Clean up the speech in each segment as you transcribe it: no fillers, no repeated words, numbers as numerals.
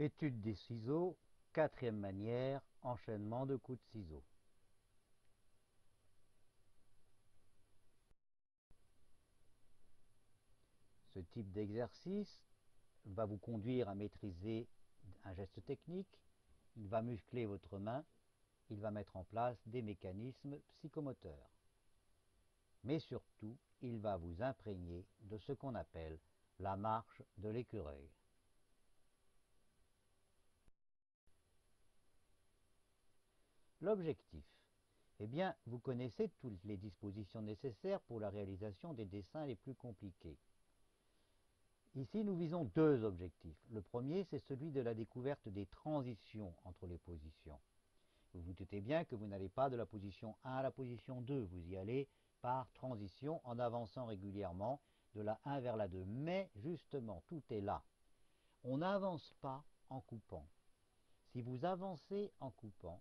Étude des ciseaux, quatrième manière, enchaînement de coups de ciseaux. Ce type d'exercice va vous conduire à maîtriser un geste technique, il va muscler votre main, il va mettre en place des mécanismes psychomoteurs. Mais surtout, il va vous imprégner de ce qu'on appelle la marche de l'écureuil. L'objectif, eh bien, vous connaissez toutes les dispositions nécessaires pour la réalisation des dessins les plus compliqués. Ici, nous visons deux objectifs. Le premier, c'est celui de la découverte des transitions entre les positions. Vous vous doutez bien que vous n'allez pas de la position 1 à la position 2, vous y allez par transition en avançant régulièrement de la 1 vers la 2. Mais justement, tout est là. On n'avance pas en coupant. Si vous avancez en coupant,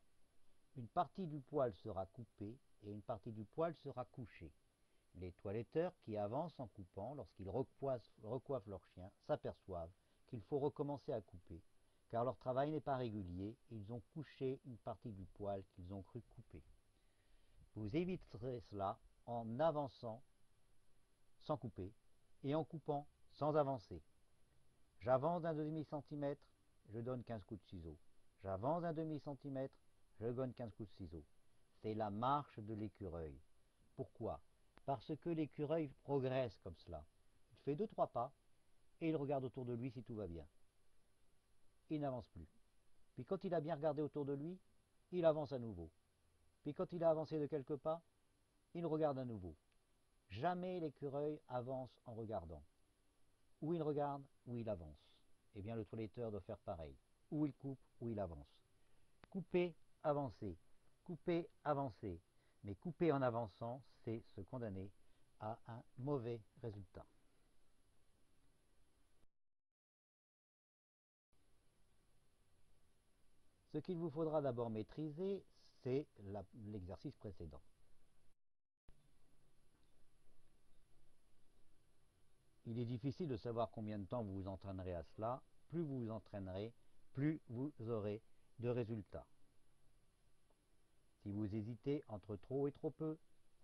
une partie du poil sera coupée et une partie du poil sera couchée. Les toiletteurs qui avancent en coupant, lorsqu'ils recoiffent leur chien, s'aperçoivent qu'il faut recommencer à couper, car leur travail n'est pas régulier, ils ont couché une partie du poil qu'ils ont cru couper. Vous éviterez cela en avançant sans couper et en coupant sans avancer. J'avance d'un demi-centimètre, je donne 15 coups de ciseaux. J'avance d'un demi-centimètre, je donne 15 coups de ciseaux. C'est la marche de l'écureuil. Pourquoi? Parce que l'écureuil progresse comme cela. Il fait 2-3 pas et il regarde autour de lui si tout va bien. Il n'avance plus. Puis quand il a bien regardé autour de lui, il avance à nouveau. Puis quand il a avancé de quelques pas, il regarde à nouveau. Jamais l'écureuil avance en regardant. Ou il regarde, ou il avance. Eh bien le toiletteur doit faire pareil. Ou il coupe, ou il avance. Couper, avancer. Couper, avancer. Mais couper en avançant, c'est se condamner à un mauvais résultat. Ce qu'il vous faudra d'abord maîtriser, c'est l'exercice précédent. Il est difficile de savoir combien de temps vous vous entraînerez à cela. Plus vous vous entraînerez, plus vous aurez de résultats. Si vous hésitez entre trop et trop peu,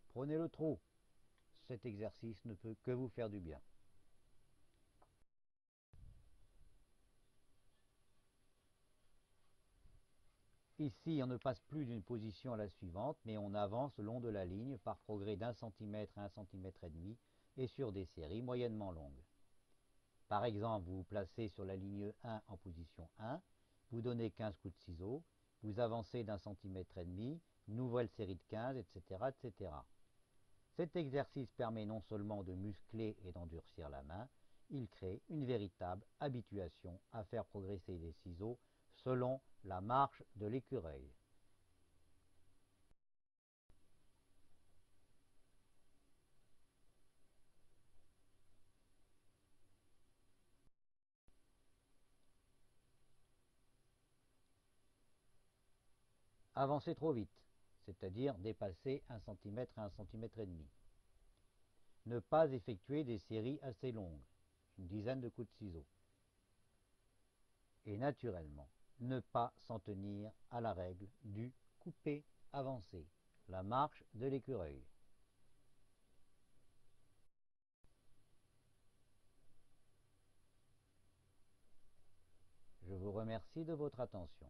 prenez le trop. Cet exercice ne peut que vous faire du bien. Ici, on ne passe plus d'une position à la suivante, mais on avance le long de la ligne par progrès d'1 cm à 1,5 cm et sur des séries moyennement longues. Par exemple, vous vous placez sur la ligne 1 en position 1, vous donnez 15 coups de ciseaux, vous avancez d'1,5 cm, nouvelle série de 15, etc., etc. Cet exercice permet non seulement de muscler et d'endurcir la main, il crée une véritable habituation à faire progresser les ciseaux selon la marche de l'écureuil. Avancer trop vite, c'est-à-dire dépasser 1 cm à 1,5 cm. Ne pas effectuer des séries assez longues, une dizaine de coups de ciseaux. Et naturellement, ne pas s'en tenir à la règle du couper-avancer, la marche de l'écureuil. Je vous remercie de votre attention.